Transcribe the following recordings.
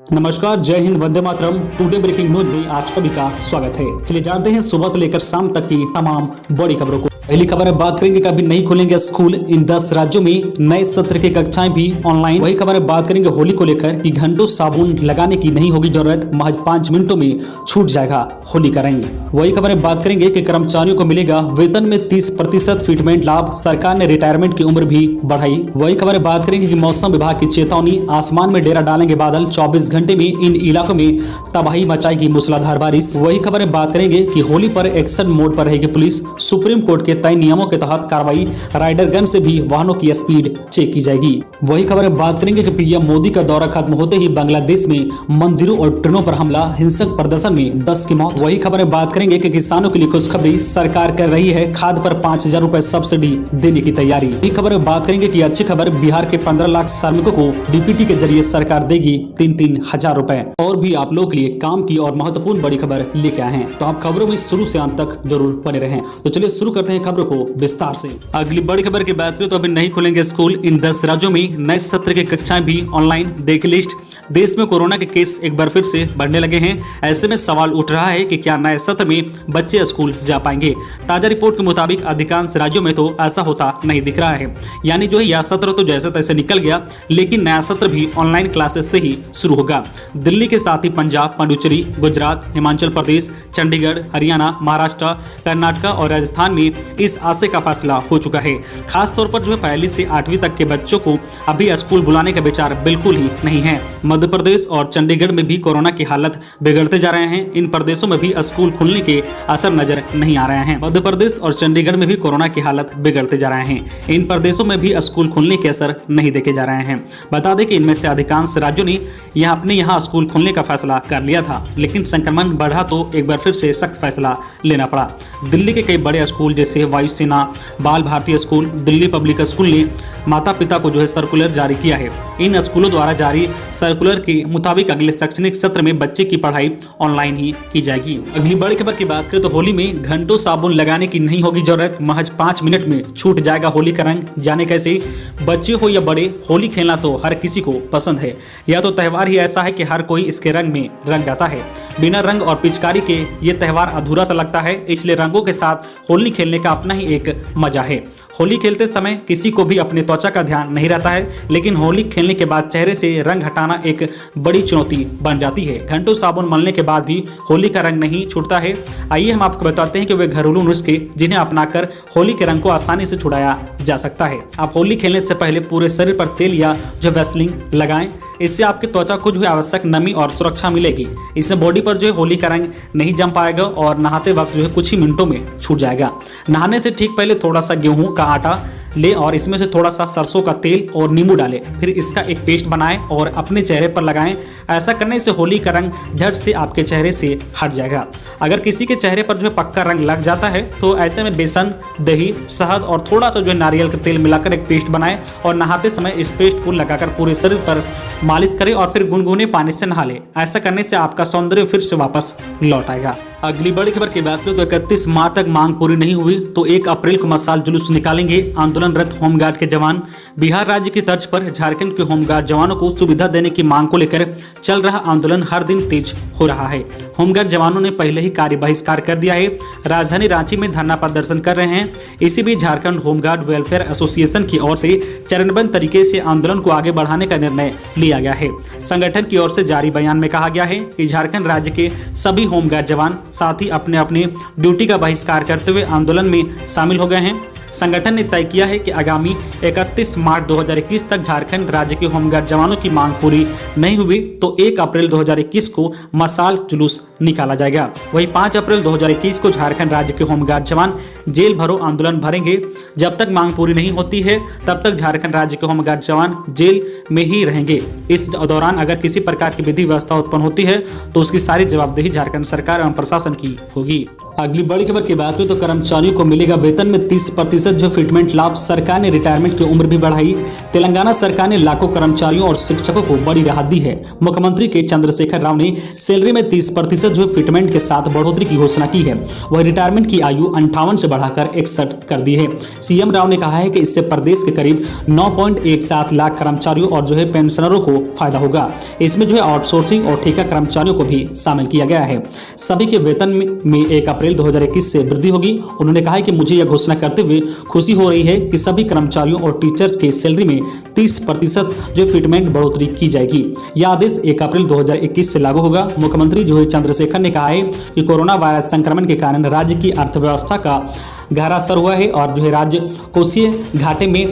नमस्कार, जय Hind, Vande Mataram. Today breaking news में आप सभी का स्वागत है। चलिए जानते हैं सुबह से लेकर शाम तक की तमाम बड़ी खबरों को। पहली खबर है, बात करेंगे कभी नहीं खुलेंगे स्कूल, इन 10 राज्यों में नए सत्र की कक्षाएं भी ऑनलाइन। वही खबर है, बात करेंगे होली को लेकर कि घंटों साबुन लगाने की नहीं होगी जरूरत, महज 5 मिनटों में छूट जाएगा होली का रंग। वही खबर है, बात करेंगे कि कर्मचारियों को मिलेगा वेतन में 30% फिटमेंट लाभ, सरकार ने रिटायरमेंट की उम्र भी बढ़ाई। वही खबर है, बात करेंगे कि मौसम विभाग की चेतावनी, आसमान में डेरा डालेंगे बादल, 24 घंटे में इन इलाकों में तबाही मचाएगी मूसलाधार बारिश। वही खबर है, बात करेंगे कि होली पर एक्शन मोड पर रहेगी पुलिस, सुप्रीम कोर्ट के तय नियमों के तहत कार्रवाई, राइडर गन से भी वाहनों की स्पीड चेक की जाएगी। वही खबर है, बात करेंगे कि पीएम मोदी का दौरा खत्म होते ही बांग्लादेश में मंदिरों और ट्रेनों पर हमला, हिंसक प्रदर्शन में 10 की मौत। वही खबर है, बात करेंगे कि किसानों के लिए खुशखबरी, सरकार कर रही है खाद पर 5,000 रुपए सब्सिडी देने की तैयारी। वही खबर है, बात करेंगे कि अच्छी खबर, बिहार के 15 लाख श्रमिकों को डीपीटी के जरिए सरकार देगी 3-3 हजार रुपए। और भी आप लोगों के लिए काम की और महत्वपूर्ण बड़ी खबर लेके आए हैं, तो आप खबरों में शुरू से अंत तक जरूर बने रहें। तो चलिए शुरू करते हैं खबरों को विस्तार से। अगली बड़ी खबर की बात करें तो अभी नहीं खुलेंगे स्कूल, इन 10 राज्यों में नए सत्र की कक्षाएं भी ऑनलाइन। देखिए लिस्ट, देश में कोरोना के केस एक बार फिर से बढ़ने लगे हैं। ऐसे में सवाल उठ रहा है कि क्या नए सत्र में बच्चे स्कूल जा पाएंगे। ताजा रिपोर्ट के मुताबिक अधिकांश राज्यों में तो ऐसा होता नहीं दिख रहा है, यानी जो है यह सत्र तो जैसे तैसे निकल गया, लेकिन नया सत्र भी ऑनलाइन क्लासेस से ही शुरू होगा। दिल्ली के साथ ही पंजाब, पुडुचेरी, गुजरात, हिमाचल प्रदेश, चंडीगढ़, हरियाणा, महाराष्ट्र, कर्नाटक और राजस्थान में इस आशय का फैसला हो चुका है। खास तौर पर जो है 1ली से 8वीं तक के बच्चों को अभी स्कूल बुलाने का विचार बिल्कुल ही नहीं है। मध्य प्रदेश और चंडीगढ़ में भी कोरोना की हालत बिगड़ते जा रहे हैं। इन प्रदेशों में भी स्कूल खुलने के असर नजर नहीं आ रहे हैं। मध्य प्रदेश और चंडीगढ़ में भी कोरोना की हालत बिगड़ते जा रहे हैं। इन प्रदेशों में भी स्कूल खुलने के असर नहीं देखे जा रहे हैं। बता दें कि इनमें से अधिकांश राज्यों ने अपने यहाँ स्कूल खुलने का फैसला कर लिया था, लेकिन संक्रमण बढ़ा तो एक बार फिर से सख्त फैसला लेना पड़ा। दिल्ली के कई बड़े स्कूल जैसे वायुसेना, बाल भारतीय स्कूल, दिल्ली पब्लिक स्कूल ने माता पिता को जो है सर्कुलर जारी किया है। इन स्कूलों द्वारा जारी सर्कुलर के मुताबिक अगले शैक्षणिक सत्र में बच्चे की पढ़ाई ऑनलाइन ही की जाएगी। अगली बड़ी खबर की बात करें तो होली में घंटों साबुन लगाने की नहीं होगी जरूरत, महज 5 मिनट में छूट जाएगा होली का रंग। जाने कैसे? बच्चे हो या बड़े, होली खेलना तो हर किसी को पसंद है। यह तो त्यौहार ही ऐसा है कि हर कोई इसके रंग में रंग जाता है। बिना रंग और पिचकारी के ये त्यौहार अधूरा सा लगता है, इसलिए रंगों के साथ होली खेलने का अपना ही एक मजा है। होली खेलते समय किसी को भी अपने त्वचा का ध्यान नहीं रहता है, लेकिन होली खेलने के बाद चेहरे से रंग हटाना एक बड़ी चुनौती बन जाती है। घंटों साबुन मलने के बाद भी होली का रंग नहीं छूटता है। आइए हम आपको बताते हैं कि वे घरेलू नुस्खे जिन्हें अपनाकर होली के रंग को आसानी से छुड़ाया जा सकता है। आप होली खेलने से पहले पूरे शरीर पर तेल या जो वैसलीन लगाएं, इससे आपकी त्वचा को जो है आवश्यक नमी और सुरक्षा मिलेगी। इससे बॉडी पर जो है होली का रंग नहीं जम पाएगा और नहाते वक्त जो है कुछ ही मिनटों में छूट जाएगा। नहाने से ठीक पहले थोड़ा सा गेहूं का आटा ले और इसमें से थोड़ा सा सरसों का तेल और नींबू डालें, फिर इसका एक पेस्ट बनाएं और अपने चेहरे पर लगाएं। ऐसा करने से होली का रंग झट से आपके चेहरे से हट जाएगा। अगर किसी के चेहरे पर जो है पक्का रंग लग जाता है तो ऐसे में बेसन, दही, शहद और थोड़ा सा जो है नारियल का तेल मिलाकर एक पेस्ट बनाएं और नहाते समय इस पेस्ट को लगाकर पूरे शरीर पर मालिश करें और फिर गुनगुने पानी से नहा लें। ऐसा करने से आपका सौंदर्य फिर से वापस लौट आएगा। अगली बड़ी खबर की बात करें तो 31 मार्च तक मांग पूरी नहीं हुई तो 1 अप्रैल को मशाल जुलूस निकालेंगे आंदोलनरत होमगार्ड के जवान। बिहार राज्य की तर्ज पर झारखंड के होमगार्ड जवानों को सुविधा देने की मांग को लेकर चल रहा आंदोलन हर दिन तेज हो रहा है। होमगार्ड जवानों ने पहले ही कार्य बहिष्कार कर दिया है, राजधानी रांची में धरना प्रदर्शन कर रहे हैं। इसी बीच झारखंड होमगार्ड वेलफेयर एसोसिएशन की ओर से चरणबद्ध तरीके से आंदोलन को आगे बढ़ाने का निर्णय लिया गया है। संगठन की ओर से जारी बयान में कहा गया है कि झारखंड राज्य के सभी होमगार्ड जवान साथ ही अपने अपने ड्यूटी का बहिष्कार करते हुए आंदोलन में शामिल हो गए हैं। संगठन ने तय किया है कि आगामी 31 मार्च 2021 तक झारखंड राज्य के होमगार्ड जवानों की मांग पूरी नहीं हुई तो 1 अप्रैल 2021 को मशाल जुलूस निकाला जाएगा। वहीं 5 अप्रैल 2021 को झारखंड राज्य के होमगार्ड जवान जेल भरो आंदोलन भरेंगे। जब तक मांग पूरी नहीं होती है तब तक झारखंड राज्य के होमगार्ड जवान जेल में ही रहेंगे। इस दौरान अगर किसी प्रकार की विधि व्यवस्था उत्पन्न होती है तो उसकी सारी जवाबदेही झारखंड सरकार एवं प्रशासन की होगी। अगली बड़ी खबर की बात करें तो कर्मचारियों को मिलेगा वेतन में 30% जो फिटमेंट लाभ। सरकार ने रिटायरमेंट की उम्र भी बढ़ाई। तेलंगाना सरकार ने लाखों कर्मचारियों और शिक्षकों को बड़ी राहत दी है। मुख्यमंत्री के चंद्रशेखर राव ने सैलरी में 30% जो फिटमेंट के साथ बढ़ोतरी की घोषणा की है। वह रिटायरमेंट की आयु 58 से बढ़ाकर 61 कर दी है। सीएम राव ने कहा है कि इससे प्रदेश के करीब 9.17 लाख कर्मचारियों और जो है पेंशनरों को फायदा होगा। इसमें जो है आउटसोर्सिंग और ठेका कर्मचारियों को भी शामिल किया गया है। सभी के वेतन में 1 अप्रैल 2021 से वृद्धि होगी। उन्होंने कहा है कि मुझे यह घोषणा करते हुए खुशी हो रही है कि सभी कर्मचारियों और टीचर्स के सैलरी में 30% जो फिटमेंट बढ़ोतरी की जाएगी। यह आदेश 1 अप्रैल 2021 से लागू होगा। मुख्यमंत्री जो है चंद्रशेखर ने कहा है कि कोरोना वायरस संक्रमण के कारण राज्य की अर्थव्यवस्था का गहरा असर हुआ है और जो है राज्य कोषीय घाटे में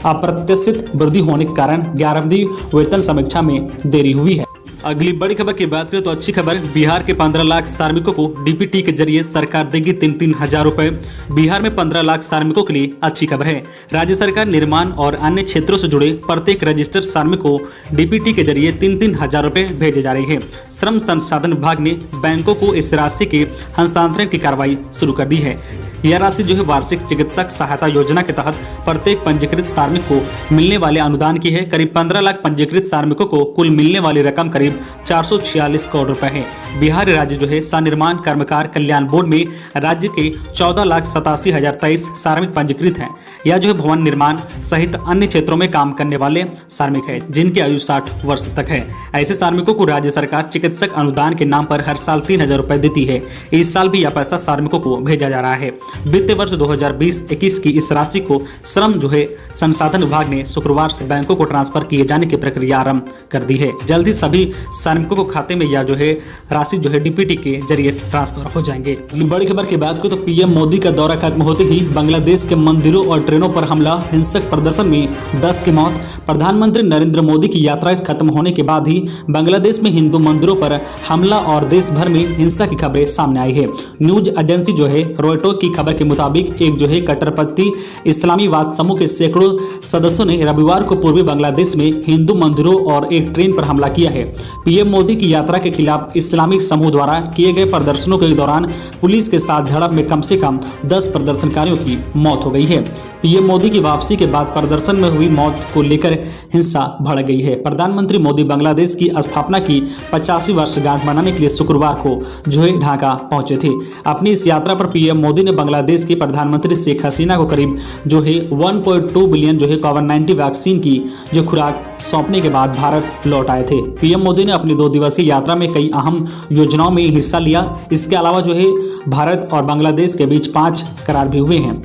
अप्रत्याशित वृद्धि होने के कारण 11वीं वेतन समीक्षा में देरी हुई है। अगली बड़ी खबर की बात करें तो अच्छी खबर, बिहार के 15 लाख श्रमिकों को डीबीटी के जरिए सरकार देगी 3-3 हजार रुपए। बिहार में 15 लाख श्रमिकों के लिए अच्छी खबर है। राज्य सरकार निर्माण और अन्य क्षेत्रों से जुड़े प्रत्येक रजिस्टर्ड श्रमिक को डीबीटी के जरिए 3-3 हजार रुपए भेजे जा रही है। श्रम संसाधन विभाग ने बैंकों को इस राशि के हस्तांतरण की कार्रवाई शुरू कर दी है। यह राशि जो है वार्षिक चिकित्सक सहायता योजना के तहत प्रत्येक पंजीकृत श्रमिक को मिलने वाले अनुदान की है। करीब 15 लाख पंजीकृत श्रमिकों को कुल मिलने वाली रकम करीब 446 करोड़ रुपए है। बिहार राज्य जो है सनिर्माण कर्मकार कल्याण बोर्ड में राज्य के 14,87,023 श्रमिक पंजीकृत हैं। यह जो है भवन निर्माण सहित अन्य क्षेत्रों में काम करने वाले श्रमिक है जिनकी आयु 60 वर्ष तक है। ऐसे श्रमिकों को राज्य सरकार चिकित्सक अनुदान के नाम पर हर साल 3,000 रुपए देती है। इस साल भी यह पैसा श्रमिकों को भेजा जा रहा है। वित्तीय वर्ष 2020-21 की इस राशि को श्रम जो है संसाधन विभाग ने शुक्रवार से बैंकों को ट्रांसफर किए जाने की प्रक्रिया आरंभ कर दी है। जल्द ही सभी श्रमिकों को खाते में यह जो है राशि जो है डीपीटी के जरिए ट्रांसफर हो जाएंगे। बड़ी खबर की बात करें तो पीएम मोदी का दौरा खत्म होते ही बांग्लादेश के मंदिरों और ट्रेनों पर हमला, हिंसक प्रदर्शन में 10 की मौत। प्रधानमंत्री नरेंद्र मोदी की यात्रा खत्म होने के बाद ही बांग्लादेश में हिंदू मंदिरों पर हमला और देश भर में हिंसा की खबरें सामने आई है। न्यूज एजेंसी जो है रॉयटर्स की खबर के मुताबिक एक जो है कट्टरपंथी इस्लामीवाद समूह के सैकड़ों सदस्यों ने रविवार को पूर्वी बांग्लादेश में हिंदू मंदिरों और एक ट्रेन पर हमला किया है। पीएम मोदी की यात्रा के खिलाफ इस्लामिक समूह द्वारा किए गए प्रदर्शनों के दौरान पुलिस के साथ झड़प में कम से कम 10 प्रदर्शनकारियों की मौत हो गई है। पीएम मोदी की वापसी के बाद प्रदर्शन में हुई मौत को लेकर हिंसा बढ़ गई है। प्रधानमंत्री मोदी बांग्लादेश की स्थापना की 50वीं वर्षगांठ मनाने के लिए शुक्रवार को जो है ढाका पहुंचे थे। अपनी इस यात्रा पर पीएम मोदी ने बांग्लादेश की प्रधानमंत्री शेख हसीना को करीब जो है 1.2 बिलियन जो है कोविड-19 वैक्सीन की जो खुराक सौंपने के बाद भारत लौट आए थे। पीएम मोदी ने अपनी 2 दिवसीय यात्रा में कई अहम योजनाओं में हिस्सा लिया। इसके अलावा जो है भारत और बांग्लादेश के बीच 5 करार भी हुए हैं।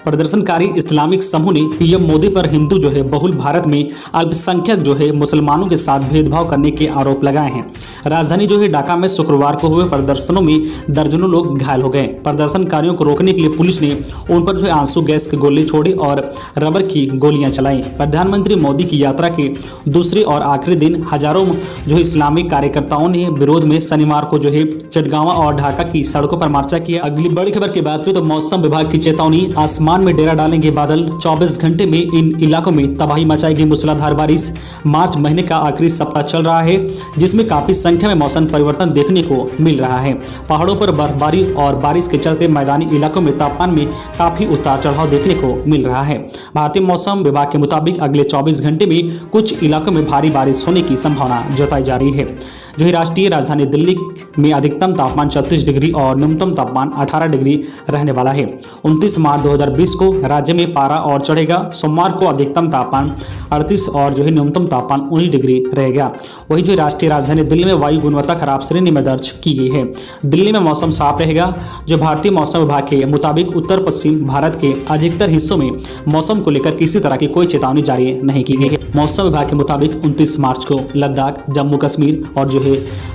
प्रदर्शनकारी इस्लामिक समूह ने पीएम मोदी पर हिंदू जो है बहुल भारत में अल्पसंख्यक जो है मुसलमानों के साथ भेदभाव करने के आरोप लगाए हैं। राजधानी जो है ढाका में शुक्रवार को हुए प्रदर्शनों में दर्जनों लोग घायल हो गए। प्रदर्शनकारियों को रोकने के लिए पुलिस ने उन पर जो है आंसू गैस के गोले छोड़े और रबर की गोलियां चलाई। प्रधानमंत्री मोदी की यात्रा के दूसरे और आखिरी दिन हजारों जो इस्लामिक कार्यकर्ताओं ने विरोध में शनिवार को जो है चटगांव और ढाका की सड़कों पर मार्चा किया। अगली बड़ी खबर की बात करें तो मौसम विभाग की चेतावनी, आसमान में डेरा डालेंगे बादल। 24 घंटे में इन इलाकों में तबाही मचाएगी मूसलाधार बारिश। मार्च महीने का आखिरी सप्ताह चल रहा है जिसमें काफी संख्या में मौसम परिवर्तन देखने को मिल रहा है। पहाड़ों पर बर्फबारी और बारिश के चलते मैदानी इलाकों में तापमान में काफी उतार चढ़ाव देखने को मिल रहा है। भारतीय मौसम विभाग के मुताबिक अगले 24 घंटे में कुछ इलाकों में भारी बारिश होने की संभावना जताई जा रही है। जो है राष्ट्रीय राजधानी दिल्ली में अधिकतम तापमान 36 डिग्री और न्यूनतम तापमान 18 डिग्री रहने वाला है। 29 मार्च 2020 को राज्य में पारा और चढ़ेगा। सोमवार को अधिकतम तापमान 38 और जो है न्यूनतम तापमान 19 डिग्री रहेगा। वही जो राष्ट्रीय राजधानी दिल्ली में वायु गुणवत्ता खराब श्रेणी में दर्ज की गई है। दिल्ली में मौसम साफ रहेगा। जो भारतीय मौसम विभाग के मुताबिक उत्तर पश्चिम भारत के अधिकतर हिस्सों में मौसम को लेकर किसी तरह की कोई चेतावनी जारी नहीं की गई है। मौसम विभाग के मुताबिक 29 मार्च को लद्दाख, जम्मू कश्मीर और जो है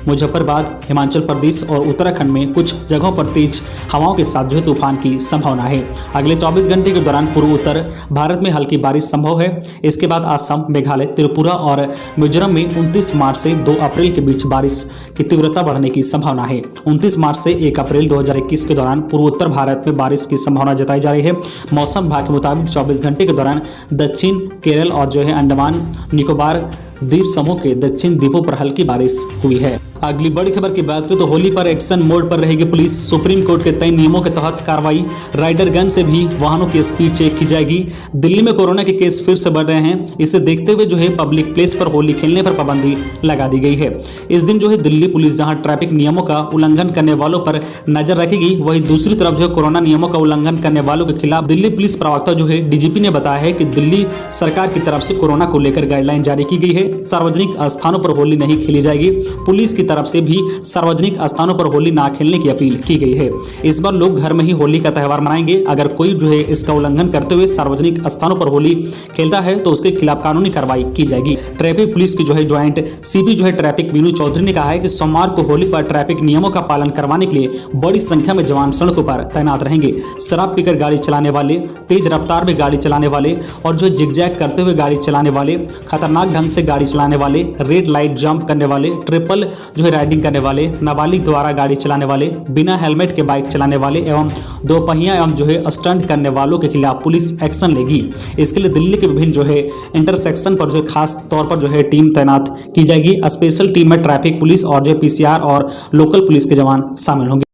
मुजफ्फरबाद, हिमाचल प्रदेश और उत्तराखंड में कुछ जगहों पर तेज हवाओं के साथ जो है तूफान की संभावना है। अगले 24 घंटे के दौरान पूर्व उत्तर भारत में हल्की बारिश संभव है। इसके बाद असम, मेघालय, त्रिपुरा और मिजोरम में 29 मार्च से 2 अप्रैल के बीच बारिश की तीव्रता बढ़ने की संभावना है। 29 मार्च से 1 अप्रैल 2021 के दौरान पूर्व उत्तर भारत में बारिश की संभावना जताई जा रही है। मौसम विभाग के मुताबिक 24 घंटे के दौरान दक्षिण केरल और जो है अंडमान निकोबार द्वीप समूह के दक्षिण द्वीपों पर हल्की बारिश हुई है। अगली बड़ी खबर की बात करें तो होली पर एक्शन मोड पर रहेगी पुलिस। सुप्रीम कोर्ट के तय नियमों के तहत कार्रवाई। राइडर गन से भी वाहनों की स्पीड चेक की जाएगी। दिल्ली में कोरोना के केस फिर से बढ़ रहे हैं। इसे देखते हुए जो है पब्लिक प्लेस पर होली खेलने पर पाबंदी लगा दी गई है। इस दिन जो है दिल्ली पुलिस जहां ट्रैफिक नियमों का उल्लंघन करने वालों पर नजर रखेगी, वहीं दूसरी तरफ जो है कोरोना नियमों का उल्लंघन करने वालों के खिलाफ दिल्ली पुलिस प्रवक्ता जो है डीजीपी ने बताया है कि दिल्ली सरकार की तरफ से कोरोना को लेकर गाइडलाइन जारी की गई है। सार्वजनिक स्थानों पर होली नहीं खेली जाएगी। पुलिस की तरफ से भी सार्वजनिक स्थानों पर होली ना खेलने की अपील की गई है। इस बार लोग घर में ही होली का त्यौहार मनाएंगे। अगर कोई जो है इसका उल्लंघन करते हुए सार्वजनिक स्थानों पर होली खेलता है तो उसके खिलाफ कानूनी कार्रवाई की जाएगी। ट्रैफिक पुलिस की जो है ज्वाइंट सीपी जो है ट्रैफिक मीनू चौधरी ने कहा है कि सोमवार को होली पर ट्रैफिक नियमों का पालन करवाने के लिए बड़ी संख्या में जवान सड़कों पर तैनात रहेंगे। शराब पीकर गाड़ी चलाने वाले, तेज रफ्तार में गाड़ी चलाने वाले और जो जिगजैग करते हुए गाड़ी चलाने वाले, खतरनाक ढंग से गाड़ी चलाने वाले, रेड लाइट जंप करने वाले, ट्रिपल जो है राइडिंग करने वाले, नाबालिग द्वारा गाड़ी चलाने वाले, बिना हेलमेट के बाइक चलाने वाले एवं दोपहिया एवं जो है स्टंट करने वालों के खिलाफ पुलिस एक्शन लेगी। इसके लिए दिल्ली के विभिन्न जो है इंटरसेक्शन पर जो है खास तौर पर जो है टीम तैनात की जाएगी। स्पेशल टीम में ट्रैफिक पुलिस और जो पीसीआर और लोकल पुलिस के जवान शामिल होंगे।